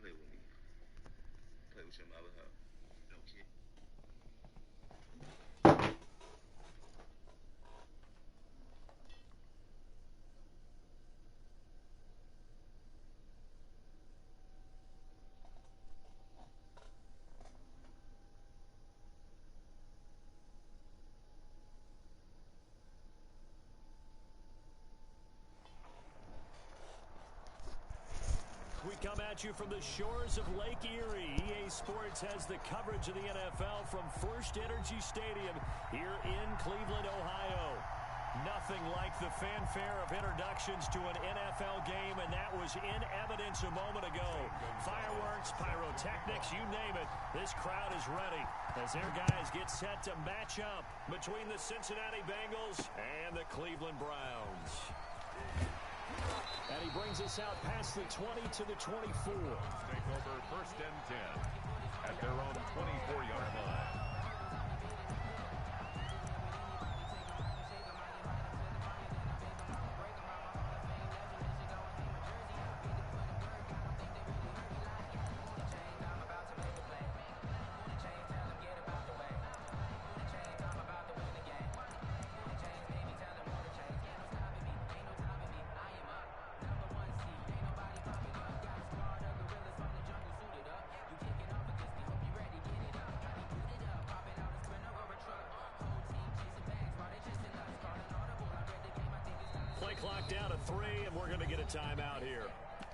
play with me. Play with your mother, huh? No kid. We come at you from the shores of Lake Erie. EA Sports has the coverage of the NFL from First Energy Stadium here in Cleveland, Ohio. Nothing like the fanfare of introductions to an NFL game, and that was in evidence a moment ago. Fireworks, pyrotechnics, you name it. This crowd is ready as their guys get set to match up between the Cincinnati Bengals and the Cleveland Browns. And he brings us out past the 20 to the 24. Take over first and 10 at their own 24-yard line. Clock down to 3, and we're going to get a timeout here.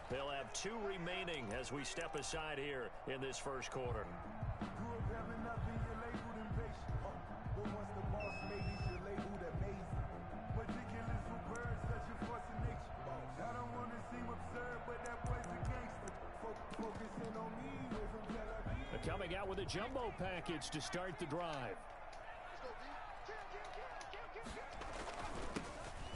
They'll have 2 remaining as we step aside here in this first quarter. Coming out with a jumbo package to start the drive.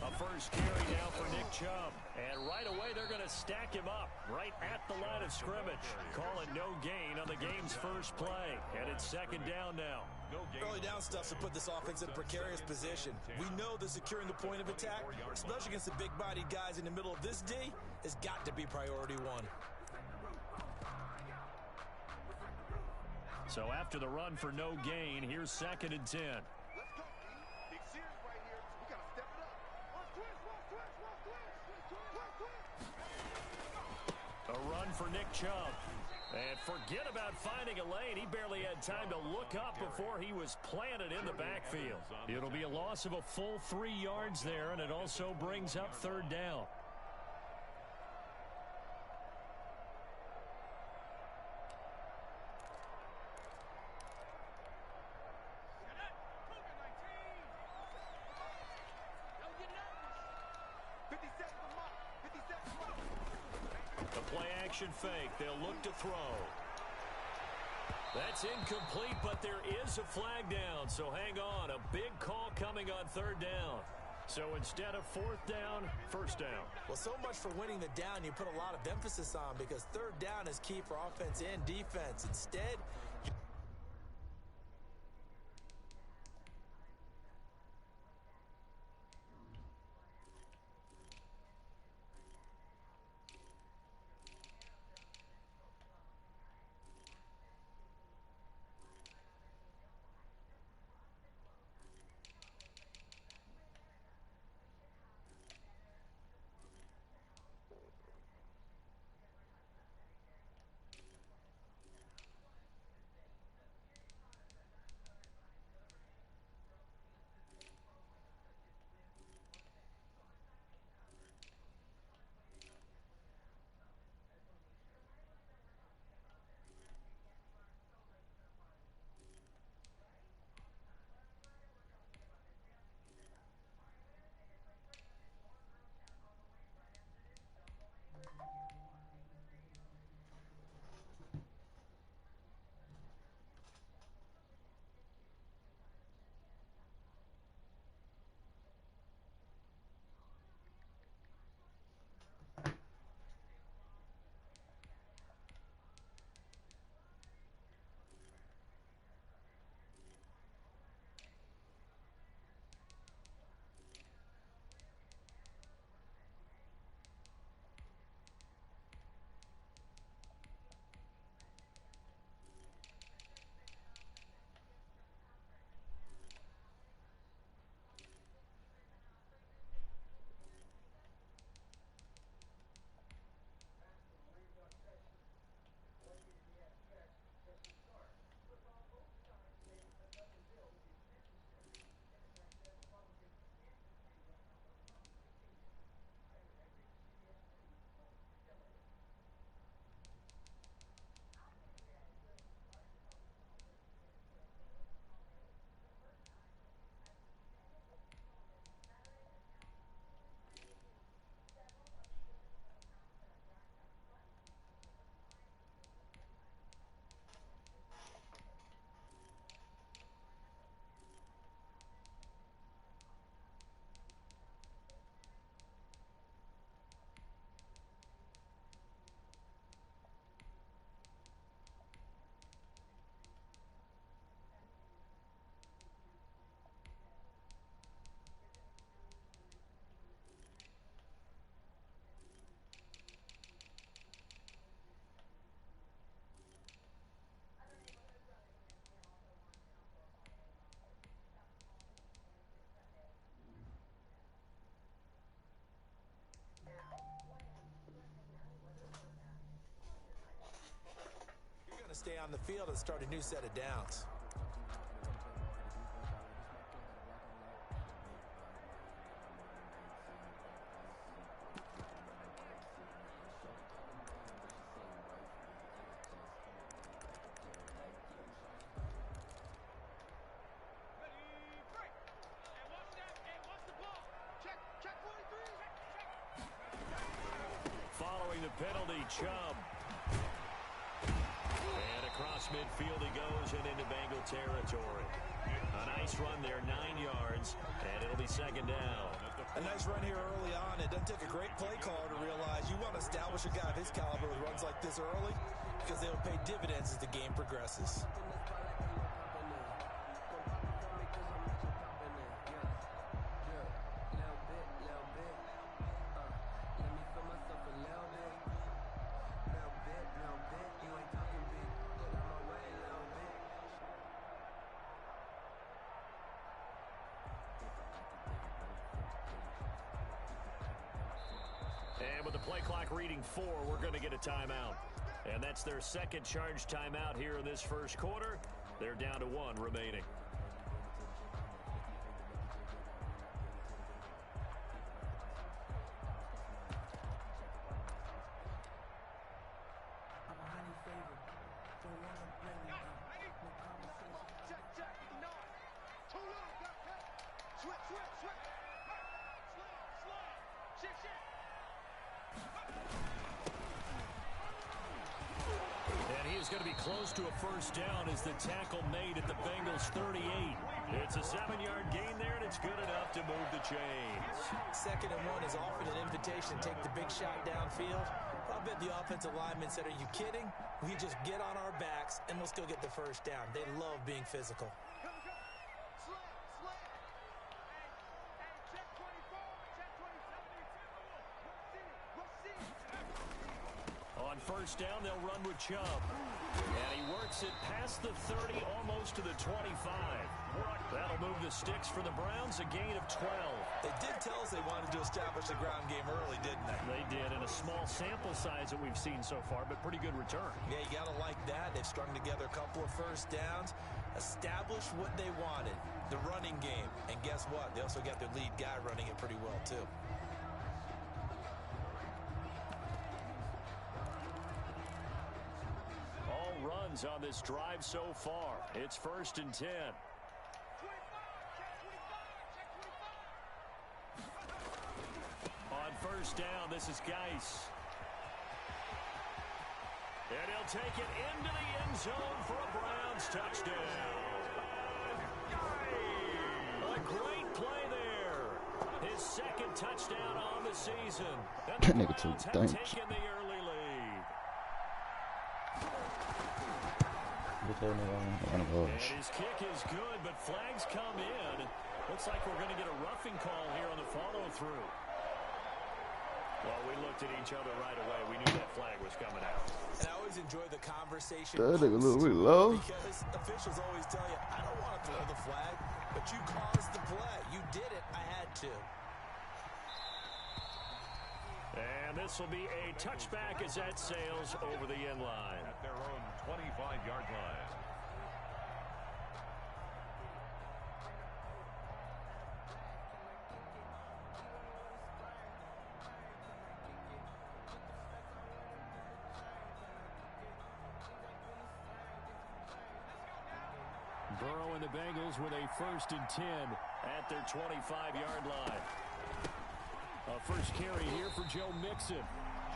A first carry now for Nick Chubb. And right away, they're going to stack him up right at the line of scrimmage. Call it no gain on the game's first play. And it's second down now. Early down stuff to put this offense in a precarious position. We know that securing the point of attack, especially against the big-bodied guys in the middle of this D, has got to be priority one. So after the run for no gain, here's second and 10. A run for Nick Chubb. And forget about finding a lane. He barely had time to look up before he was planted in the backfield. It'll be a loss of a full 3 yards there, and it also brings up third down. Play-action fake. They'll look to throw. That's incomplete, but there is a flag down, so hang on. A big call coming on third down. So instead of fourth down, first down. Well, so much for winning the down you put a lot of emphasis on, because third down is key for offense and defense. Instead, stay on the field and start a new set of downs. Following the penalty, Chubb. And across midfield he goes and into Bengal territory. A nice run there, 9 yards, and it'll be second down. A nice run here early on. It doesn't take a great play caller to realize you want to establish a guy of his caliber with runs like this early because they'll pay dividends as the game progresses. And with the play clock reading 4, we're going to get a timeout. And that's their second charge timeout here in this first quarter. They're down to 1 remaining. Going to be close to a first down as the tackle made at the Bengals 38. It's a 7-yard gain there, and it's good enough to move the chains. 2nd and 1 is often an invitation to take the big shot downfield. I bet the offensive lineman said, "Are you kidding? We just get on our backs, and we'll still get the first down." They love being physical. On first down, they'll run with Chubb. And he works it past the 30, almost to the 25. That'll move the sticks for the Browns, a gain of 12. They did tell us they wanted to establish the ground game early, didn't they? They did, in a small sample size that we've seen so far, but pretty good return. Yeah, you got to like that. They've strung together a couple of first downs, established what they wanted, the running game. And guess what? They also got their lead guy running it pretty well, too. Runs on this drive so far. It's 1st and 10. On first down, this is Geis. And he'll take it into the end zone for a Browns touchdown. A great play there. His 2nd touchdown on the season. And the Browns have taken the early lead. And his kick is good, but flags come in. Looks like we're going to get a roughing call here on the follow-through. Well, we looked at each other right away. We knew that flag was coming out. And I always enjoy the conversation. That nigga a little bit low. Because officials always tell you, I don't want to throw the flag, but you caused the play. You did it. I had to. And this will be a touchback as that sails over the end line. At their own 25-yard line. Burrow and the Bengals with a 1st and 10 at their 25-yard line. A first carry here for Joe Mixon.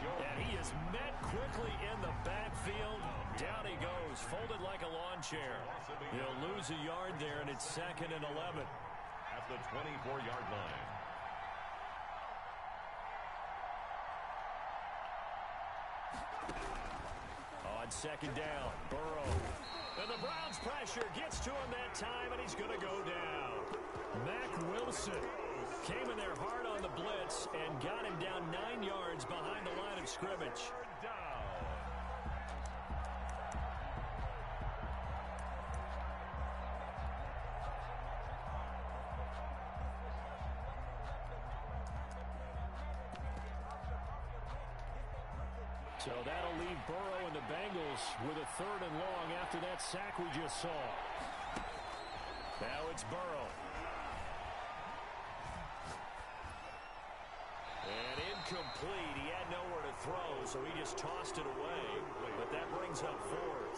And he is met quickly in the backfield. Down he goes, folded like a lawn chair. He'll lose a yard there, and it's 2nd and 11. At the 24-yard line. On 2nd down, Burrow. And the Browns pressure gets to him that time, and he's going to go down. Mack Wilson came in there hard on the blitz and got him down 9 yards behind the line of scrimmage. So that'll leave Burrow and the Bengals with a 3rd and long after that sack we just saw. Now it's Burrow. And incomplete. He had nowhere to throw, so he just tossed it away. But that brings up 4th.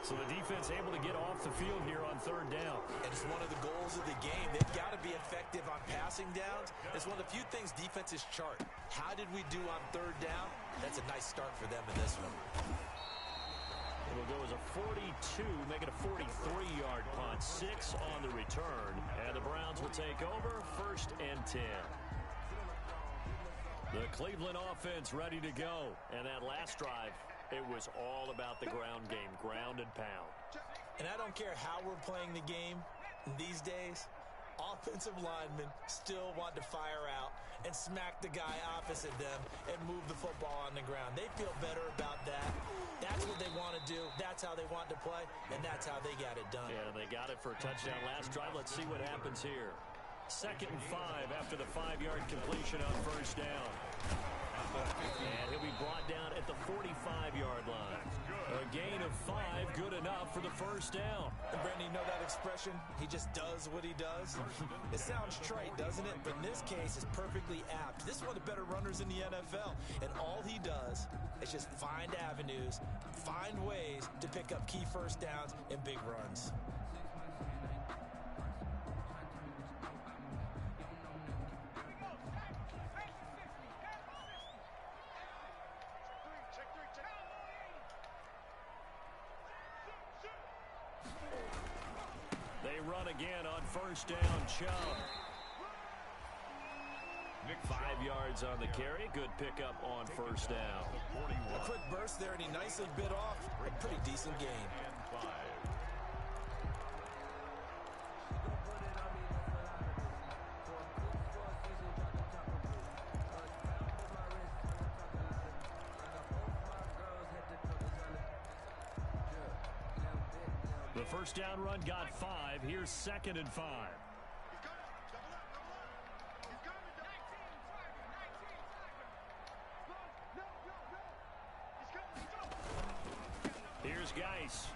So the defense able to get off the field here on 3rd down. And it's one of the goals of the game. They've got to be effective on passing downs. It's one of the few things defenses chart. How did we do on 3rd down? That's a nice start for them in this one. It will go as a 42, make it a 43-yard punt. 6 on the return. And the Browns will take over 1st and 10. The Cleveland offense ready to go. And that last drive, it was all about the ground game, ground and pound. And I don't care how we're playing the game these days, offensive linemen still want to fire out and smack the guy opposite them and move the football on the ground. They feel better about that. That's what they want to do. That's how they want to play, and that's how they got it done. Yeah, they got it for a touchdown last drive. Let's see what happens here. 2nd and 5 after the 5-yard completion on 1st down. And he'll be brought down at the 45-yard line. A gain of 5, good enough for the 1st down. And Brandon, you know that expression? He just does what he does. It sounds trite, doesn't it? But in this case, it's perfectly apt. This is one of the better runners in the NFL. And all he does is just find avenues, find ways to pick up key 1st downs and big runs. Again on 1st down, Chubb. 5 yards on the carry. Good pickup on 1st down. A quick burst there, and he nicely bit off a pretty decent gain. The 1st down run got 5. Here's 2nd and 5. Here's Geis.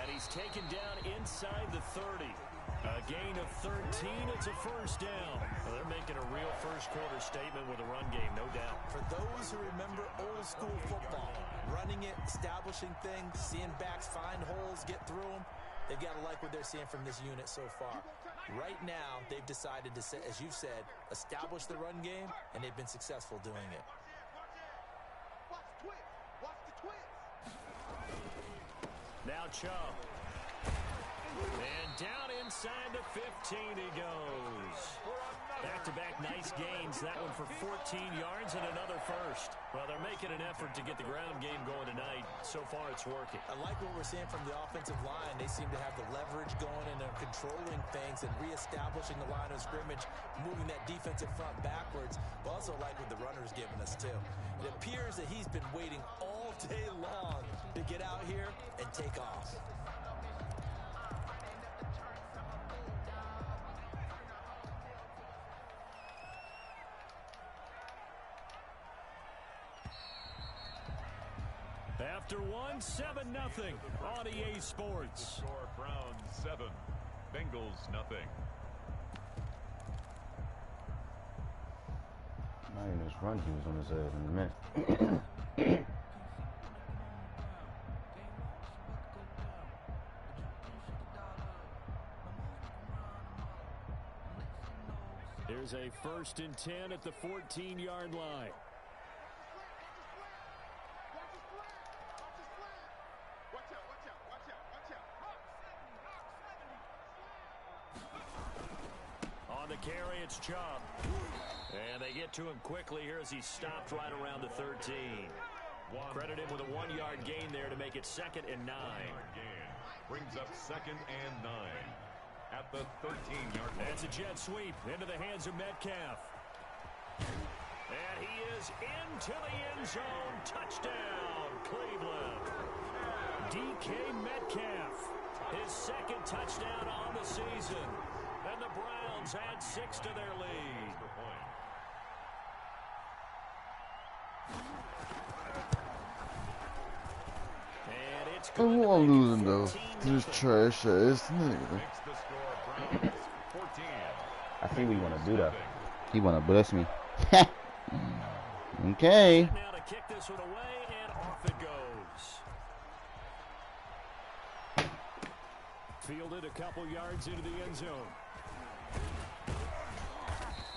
And he's taken down inside the 30. A gain of 13. It's a 1st down. Well, they're making a real first-quarter statement with a run game, no doubt. For those who remember old-school football, running it, establishing things, seeing backs find holes, get through them, they've got to like what they're seeing from this unit so far. Right now, they've decided to, as you've said, establish the run game, and they've been successful doing it. Now Chubb. And down inside the 15 he goes. Back-to-back nice gains. That one for 14 yards and another 1st. Well, they're making an effort to get the ground game going tonight. So far, it's working. I like what we're seeing from the offensive line. They seem to have the leverage going and they're controlling things and reestablishing the line of scrimmage, moving that defensive front backwards. But also like what the runner's giving us, too. It appears that he's been waiting all day long to get out here and take off. After 7-0 on EA Sports. Score Browns 7, Bengals nothing. Not even this run, he was on his ass in a minute. Here's a 1st and 10 at the 14-yard line. On the carry, it's Chubb. And they get to him quickly here as he stopped right around the 13. Credit him with a 1-yard gain there to make it 2nd and 9. Brings up 2nd and 9 at the 13-yard line. That's a jet sweep into the hands of Metcalf. And he is into the end zone. Touchdown, Cleveland. DK Metcalf, his 2nd touchdown on the season. And the Browns add 6 to their lead. Who I'm losing though? This trash ass nigga. Makes the score Browns 14. I see what you want to do though. He want to bless me. Okay. Now to kick this one away, and off it goes. Fielded a couple yards into the end zone.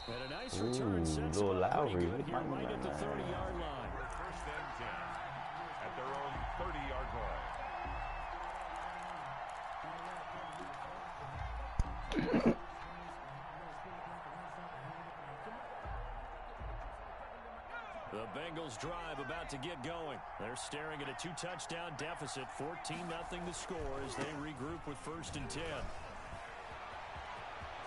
And a nice return sets little him up pretty Lowry. good here right at the 30-yard line. First and 10 at their own 30-yard line. The Bengals drive about to get going. They're staring at a 2-touchdown deficit, 14-0 the score as they regroup with first and 10.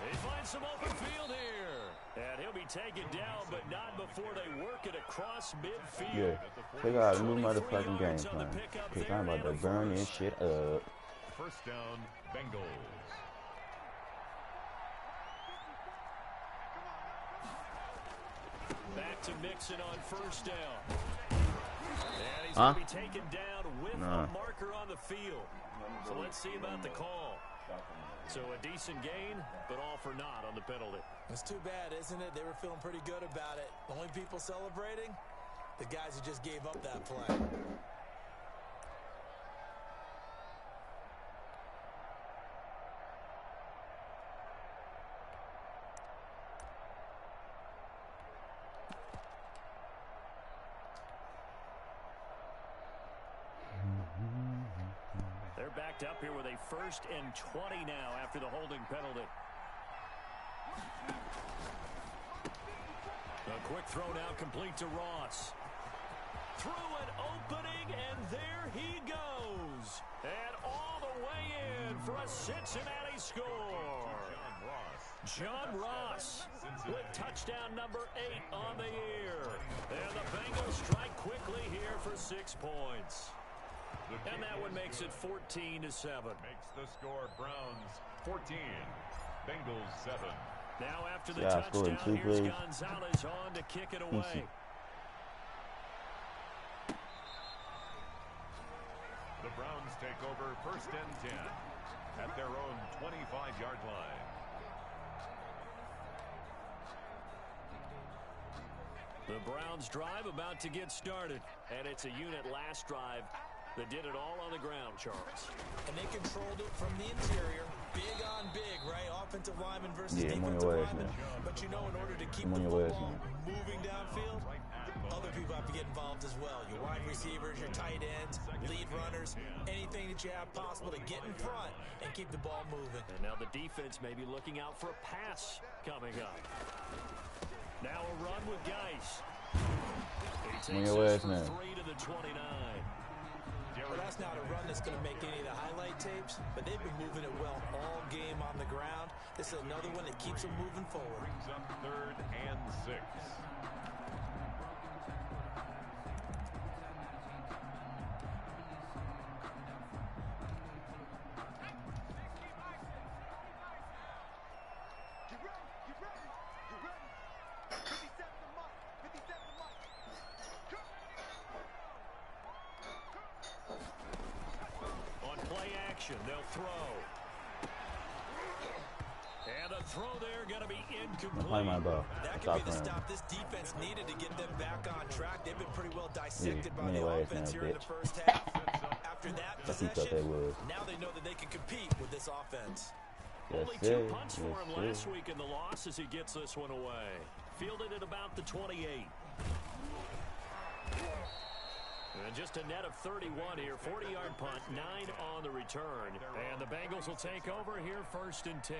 They find some open field here. And he'll be taken down, but not before they work it across midfield. Yeah. They got a new motherfucking game plan. Cause I'm about to burn this shit up. First down, Bengals. Back to Mixon on first down. And he's going to be taken down with a marker on the field. So let's see about the call. So a decent gain, but all for naught on the penalty. It's too bad, isn't it? They were feeling pretty good about it. The only people celebrating? The guys who just gave up that play. They're backed up here with a 1st and 20 now after the holding penalty. A quick throw now complete to Ross. Through an opening, and there he goes. And all the way in for a Cincinnati score. John Ross with touchdown number 8 on the year. And the Bengals strike quickly here for 6 points. And that one makes it 14-7. Makes the score Browns 14, Bengals 7. Now after the touchdown, here's Gonzalez on to kick it away. The Browns take over 1st and 10 at their own 25-yard line. The Browns drive about to get started. And it's a unit last drive that did it all on the ground, Charles. And they controlled it from the interior. Big on big, right? Offensive lineman versus Yeah, defensive lineman. man. But you know, in order to keep I'm the on your football ass, moving downfield, other people have to get involved as well. Your wide receivers, your tight ends, lead runners, anything that you have possible to get in front and keep the ball moving. And now the defense may be looking out for a pass coming up. Now a run with Geis. He takes this for 3 to the 29. Well, that's not a run that's going to make any of the highlight tapes, but they've been moving it well all game on the ground. This is another one that keeps them moving forward. Brings up 3rd and 6. They'll throw. And the throw there going to be incomplete. That could be the stop this defense needed to get them back on track. They've been pretty well dissected by the offense here in the first half. After that possession, now they know that they can compete with this offense. Only 2 punts for him last week in the loss as he gets this one away. Fielded at about the 28. And just a net of 31 here. 40-yard punt, 9 on the return. And the Bengals will take over here 1st and 10.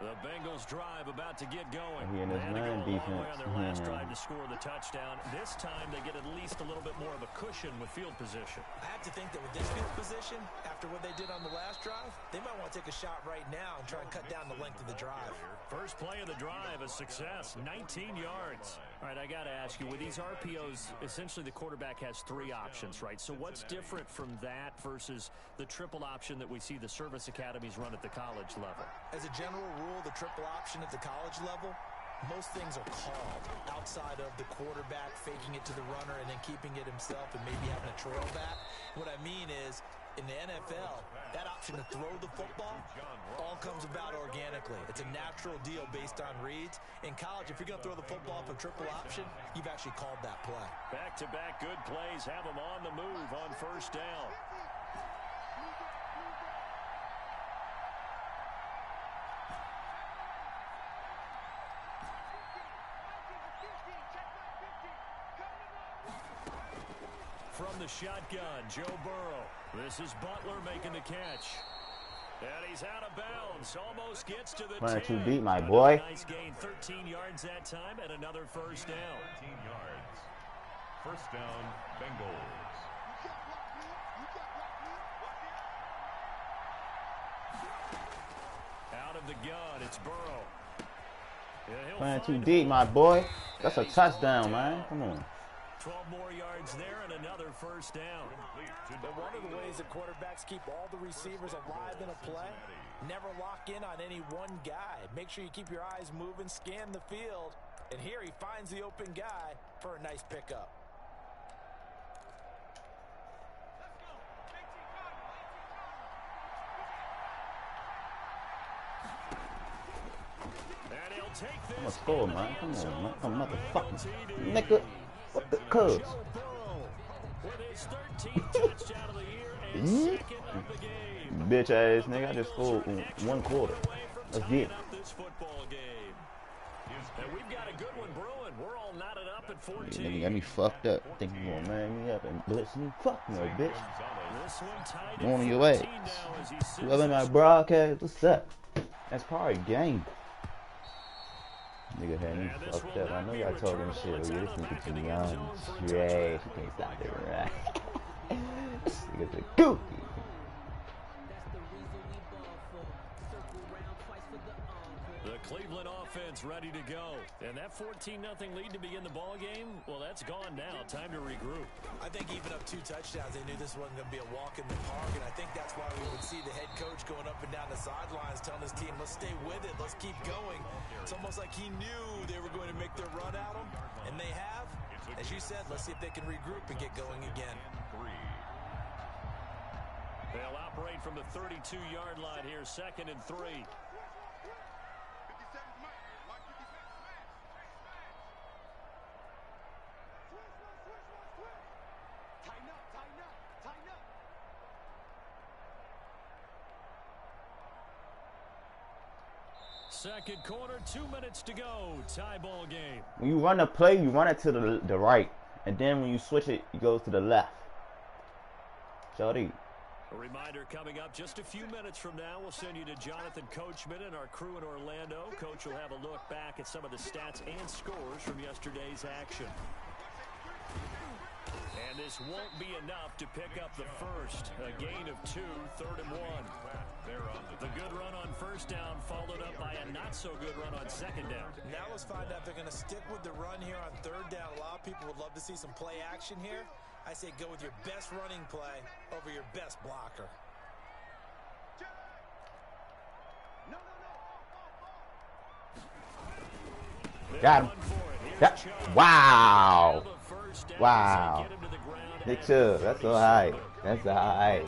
The Bengals drive about to get going. He and his man defense. On their last drive to score the touchdown. This time they get at least a little bit more of a cushion with field position. I have to think that with this field position, after what they did on the last drive, they might want to take a shot right now and try and cut down the length of the drive. First play of the drive, a success, 19 yards. All right, I got to ask you, with these RPOs, essentially the quarterback has 3 options, right? So what's different from that versus the triple option that we see the service academies run at the college level? As a general rule, the triple option at the college level most things are called outside of the quarterback faking it to the runner and then keeping it himself and maybe having a trail back. What I mean is, in the NFL, that option to throw the football all comes about organically. It's a natural deal based on reads. In college, if you're going to throw the football for triple option, you've actually called that play. Back-to-back good plays have them on the move on first down. From the shotgun, Joe Burrow. This is Butler making the catch. And he's out of bounds. Almost gets to the 10. Too deep, my boy. Nice gain. 13 yards that time and another first down. 13 yards. First down, Bengals. Out of the gun, it's Burrow. Playing too deep, my boy. That's a touchdown, man. Come on. 12 more yards there and another first down. But one of the ways that quarterbacks keep all the receivers alive in a play, never lock in on any one guy. Make sure you keep your eyes moving, scan the field, and here he finds the open guy for a nice pickup. And he'll take this. Let's go, man. Come on, man. Come motherfucking nigga. What the cuz? With his 13th touchdown of the year and second of the game. Bitch ass nigga, I just scored one quarter. Let's get it. This football game. And we've got a good one brewing. We're all knotted up at 14. Nigga got me fucked up. Think you gonna man me up and blitz me? Fuck no, bitch. This one tied Going on at your 14 way. now as he sits Whoever in my broadcast, what's up? That's probably game. Nigga had me fucked up. I know y'all talking shit. Oh, yeah, this nigga too young. Trash. You can't stop it, right? Nigga said, goofy. The Cleveland offense ready to go. And that 14-0 lead to begin the ball game, well, that's gone now. Time to regroup. I think even up 2 touchdowns, they knew this wasn't going to be a walk in the park, and I think that's why we would see the head coach going up and down the sidelines telling his team, let's stay with it, let's keep going. It's almost like he knew they were going to make their run at him, and they have. As you said, let's see if they can regroup and get going again. They'll operate from the 32-yard line here, 2nd and 3. Second quarter, 2 minutes to go. Tie ball game. When you run a play, you run it to the right. And then when you switch it, it goes to the left. Jody. A reminder coming up just a few minutes from now. We'll send you to Jonathan Coachman and our crew in Orlando. Coach will have a look back at some of the stats and scores from yesterday's action. And this won't be enough to pick up the first. A gain of 2, 3rd and 1. The good run on first down followed up by a not-so-good run on second down. Now let's find out if they're going to stick with the run here on 3rd down. A lot of people would love to see some play action here. I say go with your best running play over your best blocker. Got him. Wow. Wow. Big Chubb. That's all right. That's all right.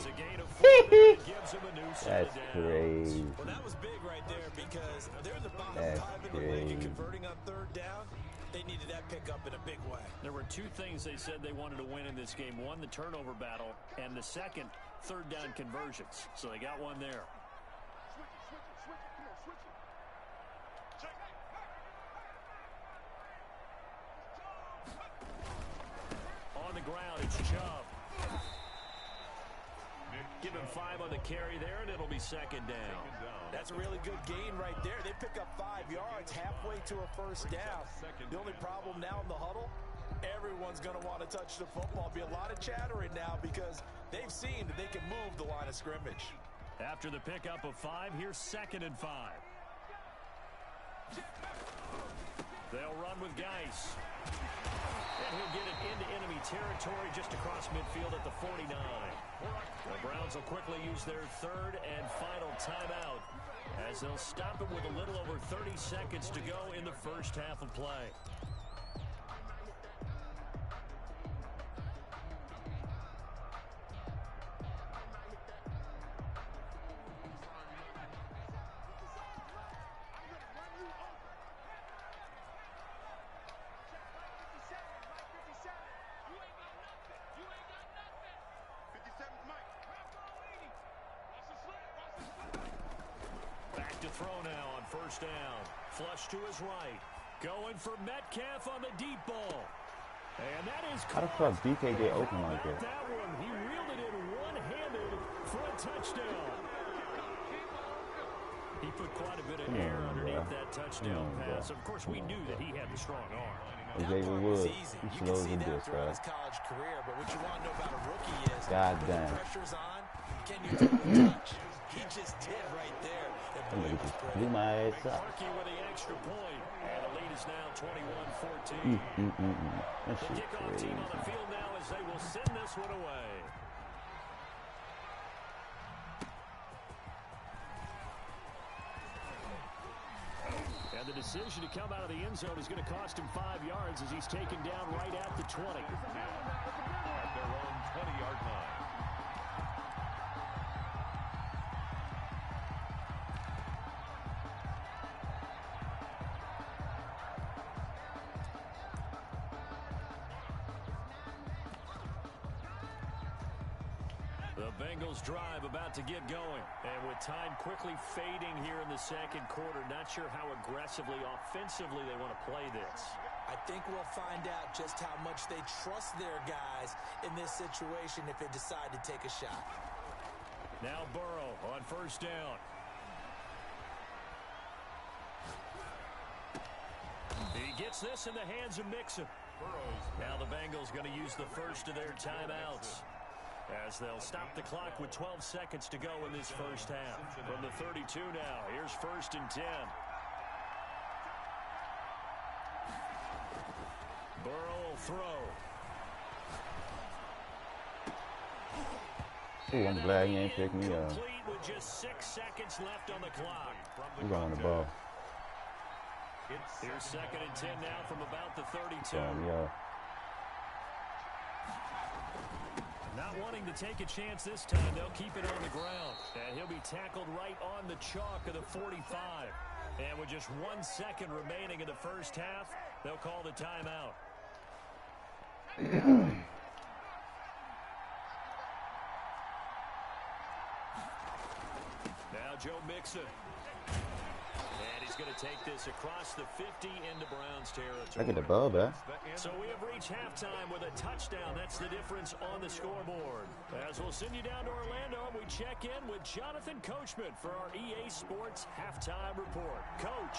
That's crazy. Well, that was big right there because they're the bottom That's 5 in the league crazy. and converting on 3rd down. They needed that pickup in a big way. There were 2 things they said they wanted to win in this game. One, the turnover battle, and the second, 3rd down conversions. So they got one there. On the ground, it's Chubb. Give him 5 on the carry there, and it'll be 2nd down. That's a really good gain right there. They pick up 5 yards halfway to a first down. The only problem now in the huddle, everyone's going to want to touch the football. Be a lot of chattering now because they've seen that they can move the line of scrimmage. After the pickup of 5, here's 2nd and 5. They'll run with Geis. And he'll get it into enemy territory just across midfield at the 49. The Browns will quickly use their 3rd and final timeout as they'll stop it with a little over 30 seconds to go in the first half of play. To throw now on first down. Flush to his right. Going for Metcalf on the deep ball. And that is... How the fuck DK get open like that? That one, he reeled it in one-handed for a touchdown. He put quite a bit of air underneath that touchdown pass. Of course, we knew that he had the strong arm. Xavier Woods, he slows in this, bro. His college career, but what you want to know about a rookie is God when damn. the pressure's on, can you take the touch? He just did right there. Look at this. Blew my ass up. Turkey with the extra point, and the lead is now 21-14. That The shit kickoff crazy. team on the field now as they will send this one away. And the decision to come out of the end zone is going to cost him 5 yards as he's taken down right at the 20. At their own 20-yard line. The Bengals drive about to get going. And with time quickly fading here in the second quarter, not sure how aggressively, offensively they want to play this. I think we'll find out just how much they trust their guys in this situation if they decide to take a shot. Now Burrow on first down. He gets this in the hands of Mixon. Now the Bengals going to use the first of their timeouts, as they'll stop the clock with 12 seconds to go in this first half. From the 32 now, here's 1st and 10. Burrow will throw. Ooh, I'm glad he ain't picked me up. Complete with just 6 seconds left on the clock. He's on the ball. Here's 2nd and 10 now from about the 32. Yeah. Not wanting to take a chance this time, they'll keep it on the ground. And he'll be tackled right on the chalk of the 45. And with just 1 second remaining in the first half, they'll call the timeout. Now Joe Mixon. And he's going to take this across the 50 into Browns territory. Look at the ball, man. So we have reached halftime with a touchdown. That's the difference on the scoreboard. As we'll send you down to Orlando, we check in with Jonathan Coachman for our EA Sports Halftime Report. Coach,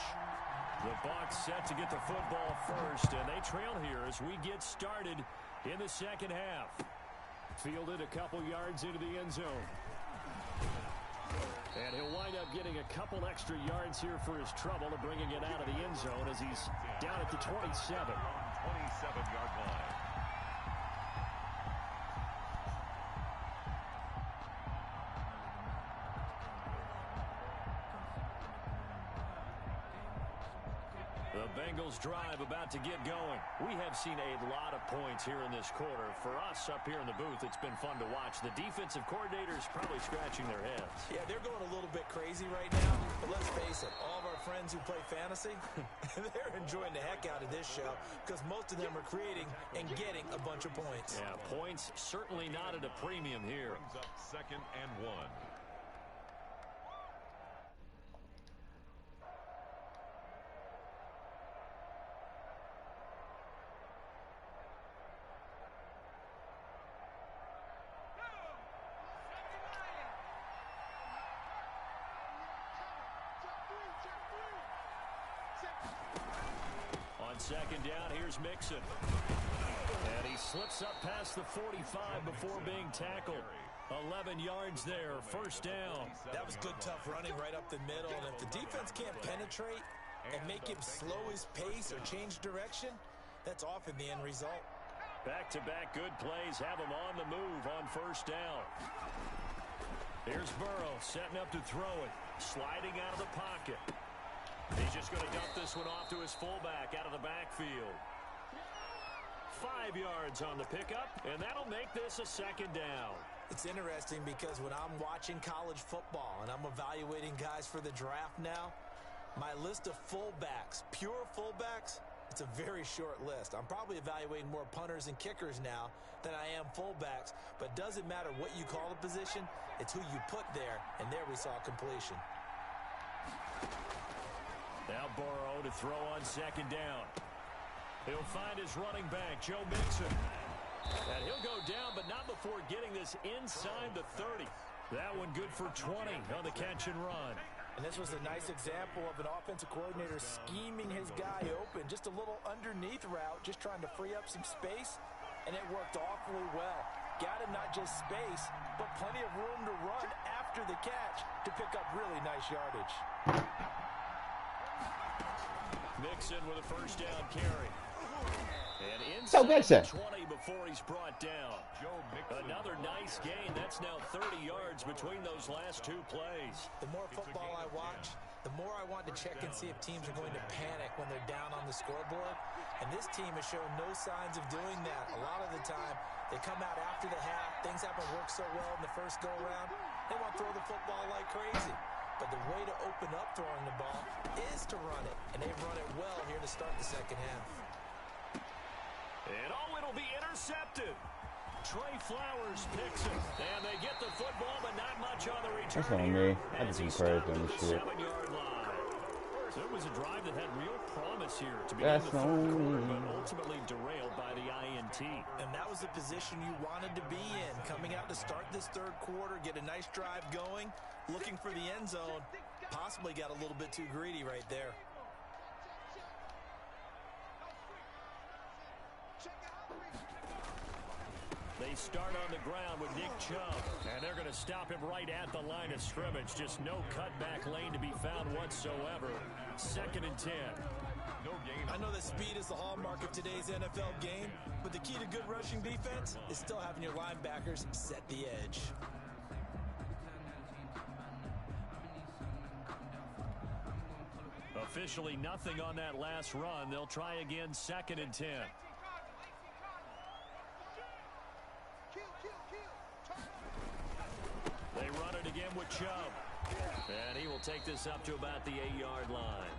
the Bucs set to get the football first, and they trail here as we get started in the second half. Fielded a couple yards into the end zone. And he'll wind up getting a couple extra yards here for his trouble of bringing it out of the end zone as he's down at the 27. 27-yard line. The Bengals drive about to get going. We have seen a lot of points here in this quarter. For us up here in the booth, it's been fun to watch. The defensive coordinators probably scratching their heads. Yeah, they're going a little bit crazy right now, but let's face it, all of our friends who play fantasy, they're enjoying the heck out of this show because most of them are creating and getting a bunch of points. Yeah, points certainly not at a premium here. Brings up 2nd and 1. On 2nd down, here's Mixon. And he slips up past the 45 before being tackled. 11 yards there, 1st down. That was good, tough running right up the middle. And if the defense can't penetrate and make him slow his pace or change direction, that's often the end result. Back-to-back good plays have him on the move on 1st down. Here's Burrow setting up to throw it. Sliding out of the pocket. He's just going to dump this one off to his fullback out of the backfield. 5 yards on the pickup, and that'll make this a second down. It's interesting because when I'm watching college football and I'm evaluating guys for the draft now, my list of fullbacks, pure fullbacks, it's a very short list. I'm probably evaluating more punters and kickers now than I am fullbacks, but doesn't matter what you call the position, it's who you put there, and there we saw completion. Now Burrow to throw on second down. He'll find his running back, Joe Mixon. And he'll go down, but not before getting this inside the 30. That one good for 20 on the catch and run. And this was a nice example of an offensive coordinator scheming his guy open. Just a little underneath route, just trying to free up some space, and it worked awfully well. Got him not just space, but plenty of room to run after the catch to pick up really nice yardage. Mixon with a first down carry. And So inside Mixon. 20 before he's brought down. Another nice gain. That's now 30 yards between those last two plays. The more football I watch, the more I want to check and see if teams are going to panic when they're down on the scoreboard. And this team has shown no signs of doing that. A lot of the time, they come out after the half. Things haven't worked so well in the first go-around. They want to throw the football like crazy. But the way to open up throwing the ball is to run it. And they've run it well here to start the second half. And it'll be intercepted. Trey Flowers picks it. And they get the football, but not much on the return. That's on me. I just encouraged them to shit. 7-yard line. So it was a drive that had real promise here to begin the third quarter, but ultimately derailed by the INT. And that was the position you wanted to be in. Coming out to start this third quarter, get a nice drive going, looking for the end zone. Possibly got a little bit too greedy right there. They start on the ground with Nick Chubb, and they're going to stop him right at the line of scrimmage. Just no cutback lane to be found whatsoever. 2nd and 10. I know that speed is the hallmark of today's NFL game, but the key to good rushing defense is still having your linebackers set the edge. Officially nothing on that last run. They'll try again, 2nd and 10. They run it again with Chubb. And he will take this up to about the 8-yard line.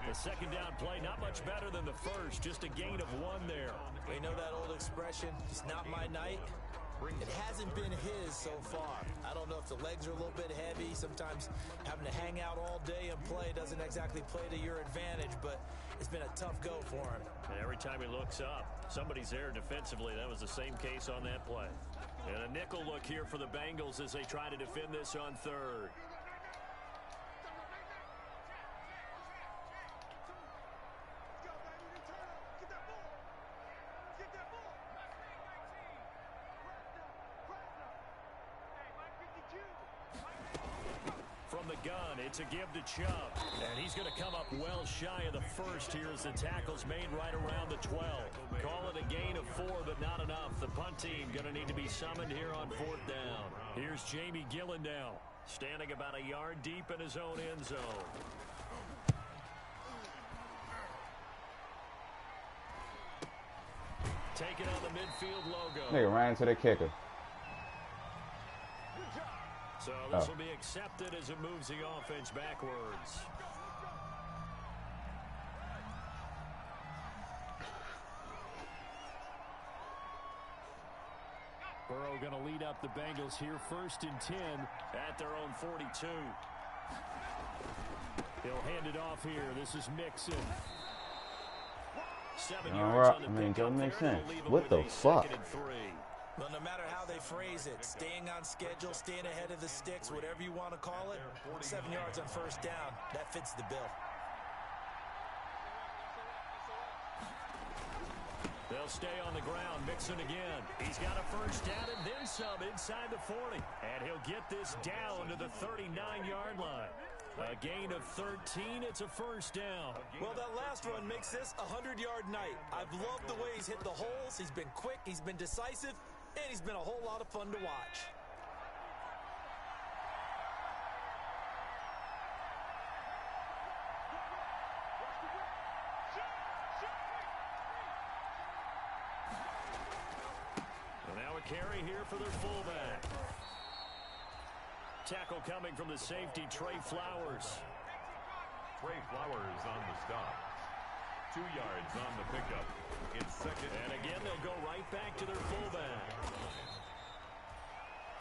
The second down play, not much better than the first. Just a gain of 1 there. We know that old expression, it's not my night. It hasn't been his so far. I don't know if the legs are a little bit heavy. Sometimes having to hang out all day and play doesn't exactly play to your advantage, but it's been a tough go for him. And every time he looks up, somebody's there defensively. That was the same case on that play. And a nickel look here for the Bengals as they try to defend this on third. From the gun, it's a give to Chubb. And he's going to come up well shy of the first here as the tackle's made right around the 12. Call it a gain of 4, but not enough. The punt team going to need to be summoned here on 4th down. Here's Jamie Gillen now, standing about a yard deep in his own end zone. Taking on the midfield logo. Nigga ran into the kicker. So this will be accepted as it moves the offense backwards. Burrow going to lead up the Bengals here, 1st and 10 at their own 42. He'll hand it off here. This is Mixon. 7 yards on the pickup. Don't make there. sense. They'll leave 'em What with the a fuck? 2nd and 3. Well, no matter how they phrase it, staying on schedule, staying ahead of the sticks, whatever you want to call it, 7 yards on 1st down, that fits the bill. They'll stay on the ground. Mixon again. He's got a first down and then some inside the 40. And he'll get this down to the 39-yard line. A gain of 13. It's a first down. Well, that last run makes this a 100-yard night. I've loved the way he's hit the holes. He's been quick. He's been decisive. And he's been a whole lot of fun to watch. carry here for their fullback. Tackle coming from the safety, Trey Flowers. Trey Flowers on the stop. 2 yards on the pickup. It's second. And again, they'll go right back to their fullback.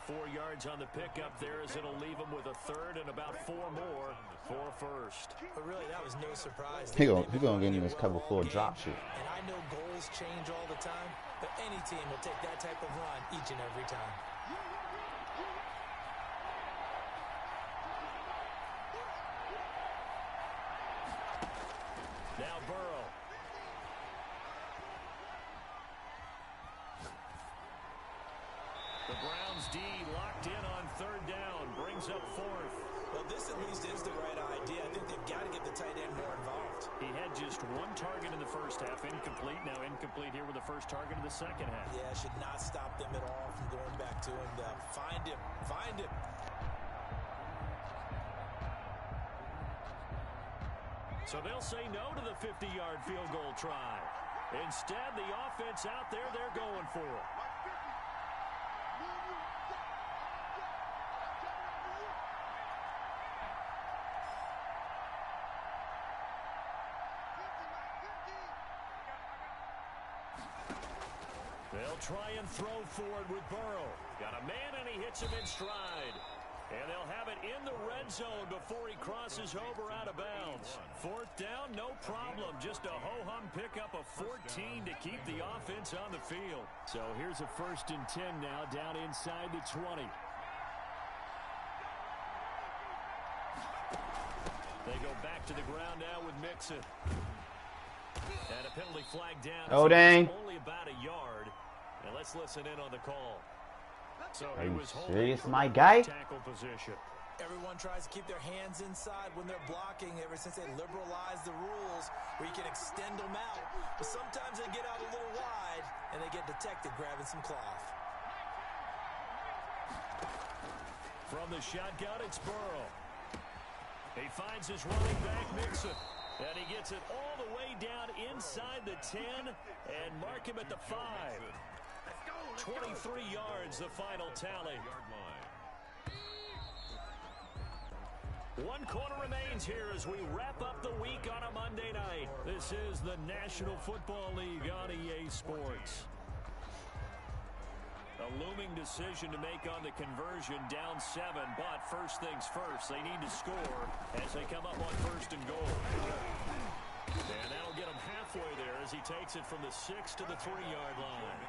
4 yards on the pickup there as it'll leave them with a third and about 4 more for first. But really, that was no surprise. He gonna get in this cover full drop shit. And I know goals change all the time, but any team will take that type of run each and every time. Now Burrow. The Browns D locked in on third down, brings up fourth. Well, this at least is the right idea. I think they've got to get the tight end more involved. He had just 1 target in the first half, incomplete. Now incomplete here with the first target of the second half. Yeah, should not stop them at all from going back to him. Find him. Find him. So they'll say no to the 50-yard field goal try. Instead, the offense out there, they're going for it. They'll try and throw forward with Burrow. Got a man, and he hits him in stride. And they'll have it in the red zone before he crosses over out of bounds. Fourth down, no problem. Just a ho-hum pickup of 14 to keep the offense on the field. So here's a 1st and 10 now down inside the 20. They go back to the ground now with Mixon. And a penalty flag down. Oh, dang. Only about a yard. And let's listen in on the call. So Are he you was serious, holding my guy? tackle position. Everyone tries to keep their hands inside when they're blocking ever since they liberalized the rules where you can extend them out. But sometimes they get out a little wide and they get detected grabbing some cloth. From the shotgun, it's Burrow. He finds his running back, Mixon. And he gets it all the way down inside the 10 and mark him at the 5. 23 yards, the final tally. 1 quarter remains here as we wrap up the week on a Monday night. This is the National Football League on EA Sports. A looming decision to make on the conversion, down 7, but first things first, they need to score as they come up on 1st and goal. And that'll get him halfway there as he takes it from the 6 to the 3-yard line.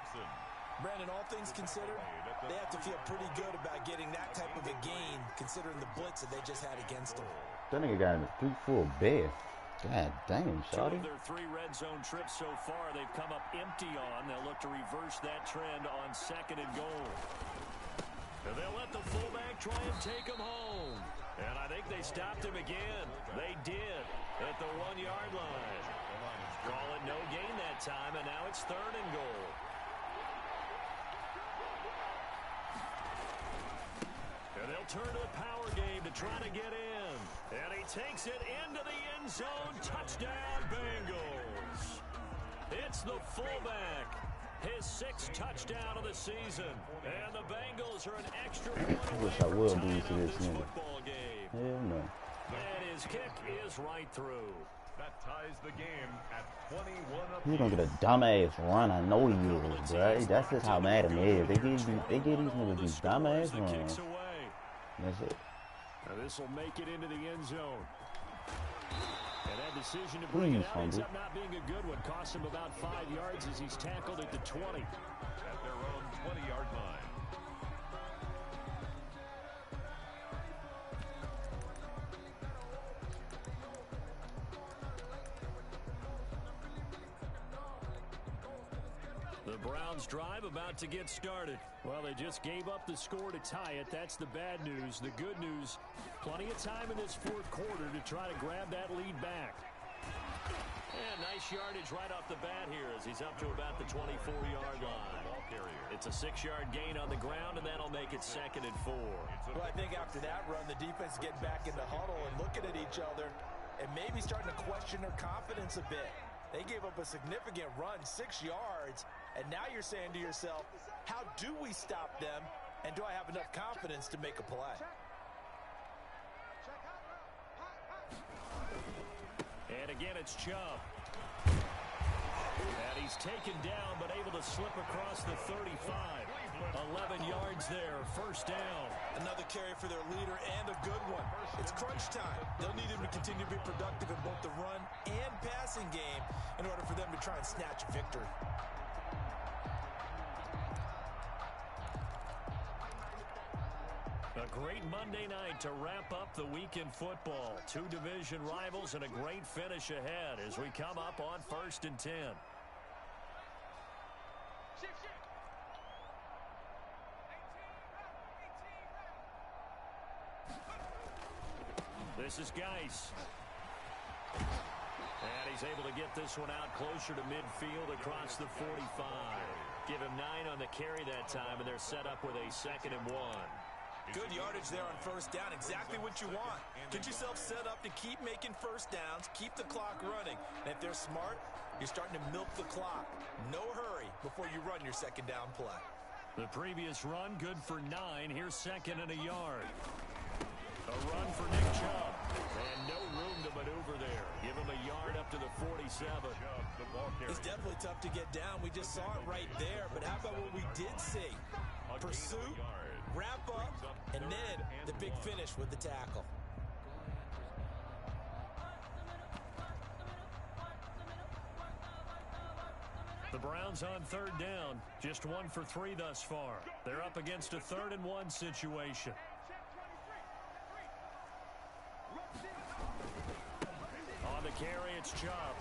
Brandon, all things considered, they have to feel pretty good about getting that type of a gain considering the blitz that they just had against them. That nigga got in a 3-4 bed. God damn, 2 shawty. of their 3 red zone trips so far, they've come up empty on. They'll look to reverse that trend on 2nd and goal. And they'll let the fullback try and take him home. And I think they stopped him again. They did at the 1-yard line. Call it no gain that time, and now it's 3rd and goal. And they'll turn to the power game to try to get in. And he takes it into the end zone. Touchdown, Bengals. It's the fullback. His 6th touchdown of the season. And the Bengals are an extra point away wish I would from lose to tying up this this nigga. football game. Hell no. And his kick is right through. That ties the game at 21 apiece. He's gonna get a dumbass run. I know he is, bro. That's just how mad him is. They give these niggas these dumbass The kicks runs. away. That's it. Now this will make it into the end zone. And that decision to bring it out ends up not being a good one. Cost him about 5 yards as he's tackled at the 20. At their own 20-yard line. The Browns drive about to get started. Well, they just gave up the score to tie it. That's the bad news. The good news, plenty of time in this 4th quarter to try to grab that lead back. And nice yardage right off the bat here as he's up to about the 24-yard line. It's a 6-yard gain on the ground, and that'll make it 2nd and 4. Well, I think after that run, the defense getting back in the huddle and looking at each other and maybe starting to question their confidence a bit. They gave up a significant run, 6 yards, and now you're saying to yourself, how do we stop them, and do I have enough confidence to make a play? And again, it's Chubb. And he's taken down, but able to slip across the 35. 11 yards there, first down. Another carry for their leader and a good one. It's crunch time. They'll need him to continue to be productive in both the run and passing game in order for them to try and snatch a victory. A great Monday night to wrap up the week in football. 2 division rivals and a great finish ahead as we come up on 1st and 10. This is Geis. And he's able to get this one out closer to midfield across the 45. Give him 9 on the carry that time, and they're set up with a 2nd and 1. Good yardage there on first down. Exactly what you want. Get yourself set up to keep making first downs, keep the clock running. And if they're smart, you're starting to milk the clock. No hurry before you run your 2nd down play. The previous run, good for 9. Here's 2nd and a yard. A run for Nick Chubb. And no room to maneuver there. Give him a yard up to the 47. It's definitely tough to get down. We just saw it right there. But how about what we did see? Pursuit, wrap up, and then the big finish with the tackle. The Browns on 3rd down. Just 1 for 3 thus far. They're up against a 3rd and 1 situation. On the carry, it's Chubb.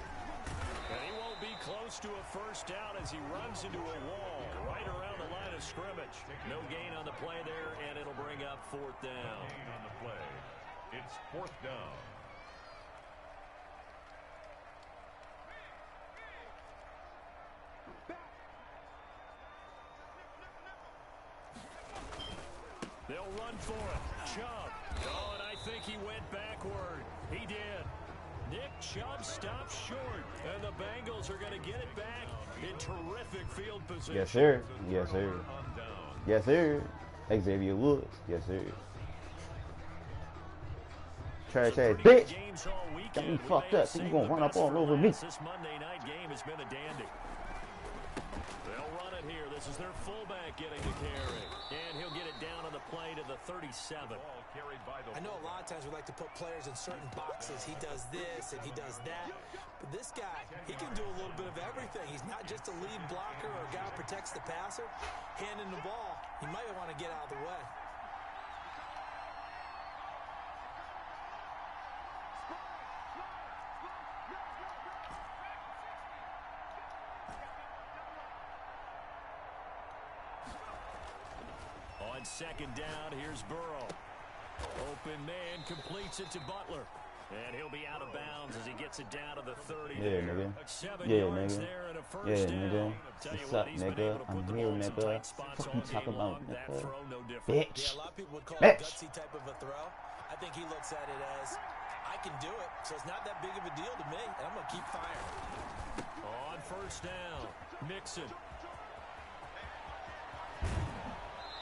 And he won't be close to a first down as he runs into a wall right around the line of scrimmage. No gain on the play there, and it'll bring up 4th down. No gain on the play. It's 4th down. They'll run for it. Chubb. Oh, and I think he went backward. He did. Nick Chubb stops short, and the Bengals are going to get it back in terrific field position. Yes, sir. Yes, sir. Yes, sir. Xavier Woods. Yes, sir. Trash ass bitch. Got me fucked up. You gonna run up all over me. This Monday night game has been a dandy. They'll run it here. This is their fullback getting the carry. And he'll get it down on the play to the 37. I know a lot of times we like to put players in certain boxes. He does this and he does that. But this guy, he can do a little bit of everything. He's not just a lead blocker or a guy who protects the passer. Handing the ball, he might want to get out of the way. On 2nd down, here's Burrow. Open man completes it to Butler. And he'll be out of bounds as he gets it down to the 30. Yeah, nigga. 7 Yeah, yards nigga. there and a first Yeah, down. nigga. Tell you What's what, up, he's been nigga? able to put I'm the here, ball in some nigga. tight spots Fuck all you game talking about, long. That nigga? throw, no different. Yeah, Bitch. a lot of people would call it Bitch. a gutsy type of a throw. I think he looks at it as, I can do it, so it's not that big of a deal to me, and I'm going to keep firing. On first down, Mixon.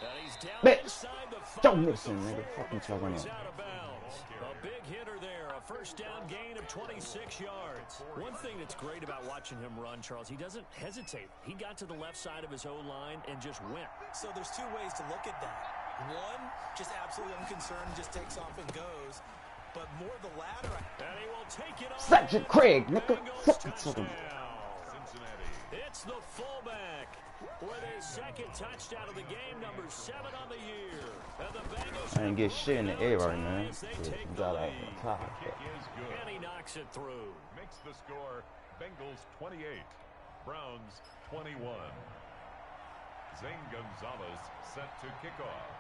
And he's down Bitch. inside the 5. Joe Mixon, nigga. Fuck you talking He's about. out of bounds. A big hitter there. A first down gain of 26 yards. One thing that's great about watching him run, Charles, he doesn't hesitate. He got to the left side of his O-line and just went. So there's 2 ways to look at that. One, just absolutely unconcerned, just takes off and goes. But more the latter. And he will take it on. Such a Craig, nigga. Bengals Fuck you talking touchdown. about. Cincinnati. It's the fullback with his 2nd touchdown of the game, number 7 on the year. And the Bengals I didn't get shit in the air right now. as they Yeah, take you the got out lead. on top. Kick is good. And he knocks it through. Makes the score Bengals 28, Browns 21. Zane Gonzalez set to kick off.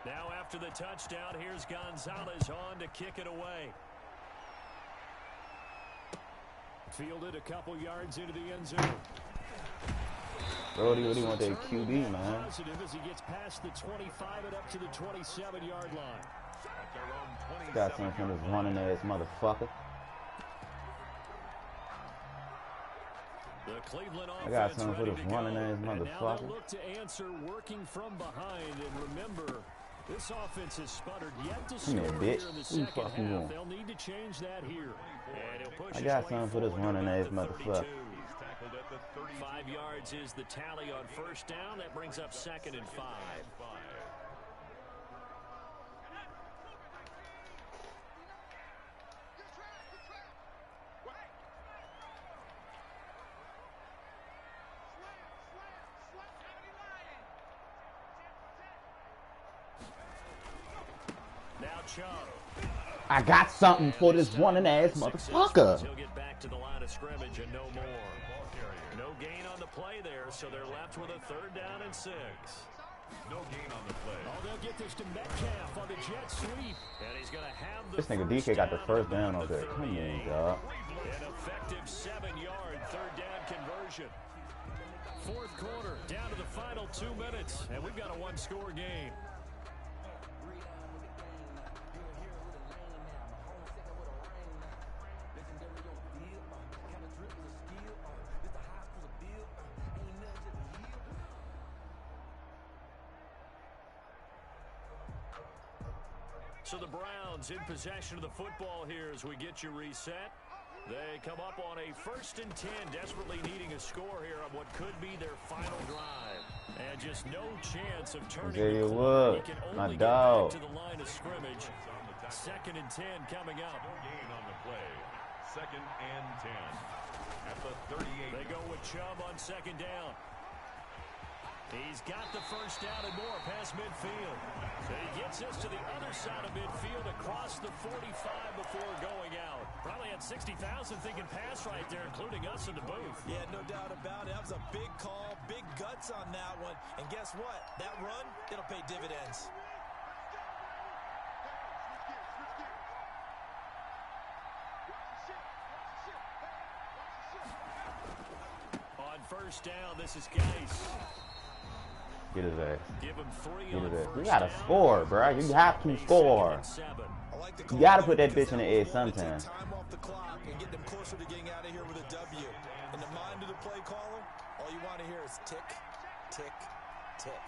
Now after the touchdown, here's Gonzalez on to kick it away. Fielded a couple yards into the end zone. Brody, what do you want that QB, man? Positive as he gets past the 25 and up to the 27-yard line. At their own 28 Got something from this running ass motherfucker. The Cleveland I got offense something for ready this to go. running ass And now motherfucker. they'll look to answer working from behind. And remember, this offense has sputtered yet to score Here, here bitch. in the Who the second fuck you half. want? They'll need to change that here. And he'll push I his got way something for this forward running about ass the motherfucker. 32. 5 yards is the tally on first down. That brings up 2nd and 5. Now Chubb. I got something for this running ass motherfucker. He'll get back to the line of scrimmage and no more. No gain on the play there, so they're left with a 3rd down and 6. No gain on the play. Oh, they'll get this to Metcalf on the jet sweep. And he's going to have the This nigga DK got the first down on there. Come on, dog. An effective 7-yard 3rd down conversion. 4th quarter, down to the final 2 minutes, and we've got a 1-score game. So the Browns in possession of the football here as we get you reset. They come up on a 1st and 10, desperately needing a score here on what could be their final drive. And just no chance of turning the corner. He can only get back to the line of scrimmage. 2nd and 10 coming up. No gain on the play. 2nd and 10. At the 38. They go with Chubb on 2nd down. He's got the first down and more past midfield. So he gets us to the other side of midfield across the 45 before going out. Probably had 60,000 thinking pass right there, including us in the booth. Yeah, no doubt about it. That was a big call, big guts on that one. And guess what? That run, it'll pay dividends. On first down, this is Geis. Get his ass. Give him 3 Get on his ass. first You gotta down. score, bro. You have to score. You gotta put that bitch in the air sometime. Time off the clock and get them closer to getting out of here with a W. In the mind of the play caller, all you want to hear is tick, tick, tick.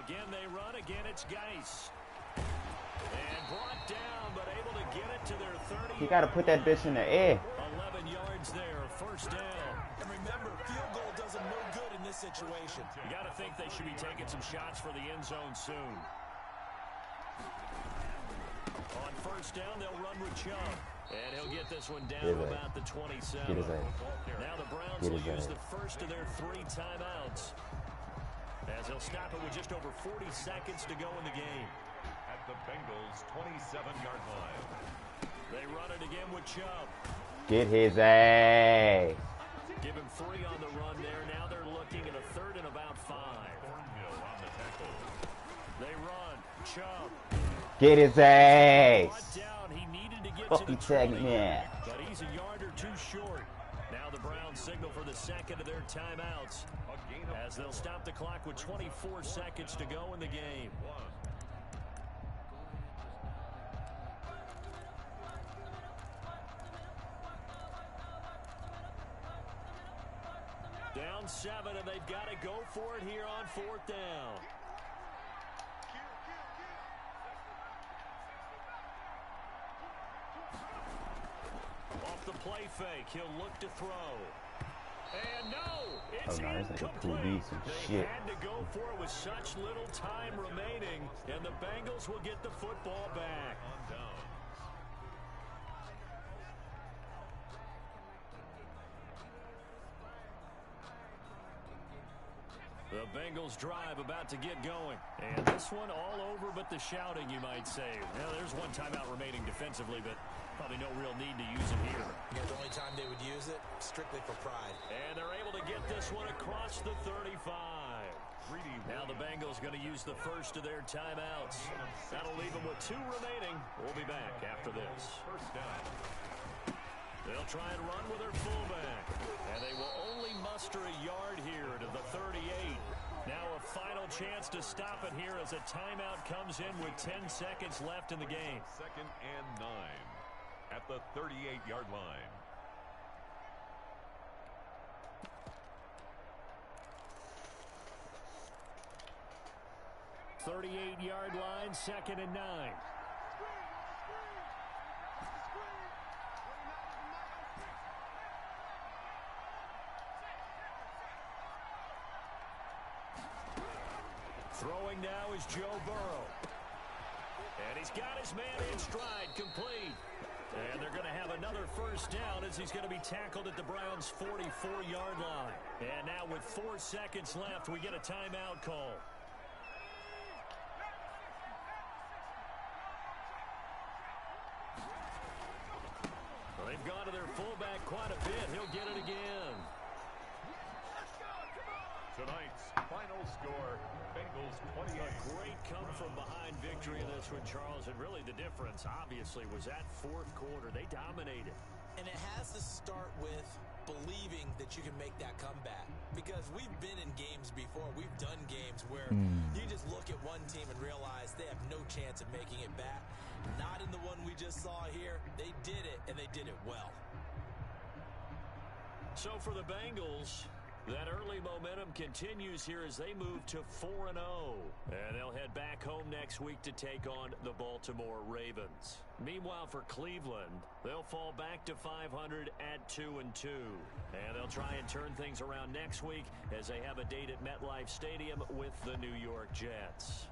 Again, they run. Again, it's Geis. And brought down, but able to get it to their 30. You gotta put that bitch in the air. 11 yards there, first down. And remember, field goal does them no good in this situation. You got to think they should be taking some shots for the end zone soon. On first down, they'll run with Chubb. And he'll get this one down to about the 27. Get his ass. Now the Browns will use the first of their 3 timeouts. As he'll stop it with just over 40 seconds to go in the game. At the Bengals' 27-yard line. They run it again with Chubb. Get his ass. Give him 3 on the run there. Now they're looking at a 3rd and about 5. Thornhill on the tackle. They run. Chubb. Get his ass. Brought down. He needed to get Fuck to you the tagging 20, me. but he's a yard or 2 short. Now the Browns signal for the 2nd of their timeouts as they'll stop the clock with 24 seconds to go in the game. Down 7, and they've got to go for it here on 4th down. Off the play fake, he'll look to throw. And no, it's incomplete. They had to go for it with such little time remaining, and the Bengals will get the football back. The Bengals drive about to get going. And this one all over but the shouting, you might say. Well, there's one timeout remaining defensively, but probably no real need to use it here. Yeah, the only time they would use it, strictly for pride. And they're able to get this one across the 35. Now the Bengals going to use the first of their timeouts. That'll leave them with 2 remaining. We'll be back after this. First down. They'll try and run with their fullback. And they will only muster a yard here to the 38. Now a final chance to stop it here as a timeout comes in with 10 seconds left in the game. 2nd and 9 at the 38-yard line. .38-yard line, 2nd and 9. Throwing now is Joe Burrow. And he's got his man in stride, complete. And they're going to have another first down as he's going to be tackled at the Browns' 44-yard line. And now with 4 seconds left, we get a timeout call. Well, they've gone to their fullback quite a bit. He'll get it again. Tonight's final score, Bengals 28. A great come-from-behind victory in this one, Charles. And really the difference, obviously, was that fourth quarter. They dominated. And it has to start with believing that you can make that comeback. Because we've been in games before. We've done games where you just look at one team and realize they have no chance of making it back. Not in the one we just saw here. They did it, and they did it well. So for the Bengals, that early momentum continues here as they move to 4-0. And they'll head back home next week to take on the Baltimore Ravens. Meanwhile, for Cleveland, they'll fall back to 500 at 2-2. And they'll try and turn things around next week as they have a date at MetLife Stadium with the New York Jets.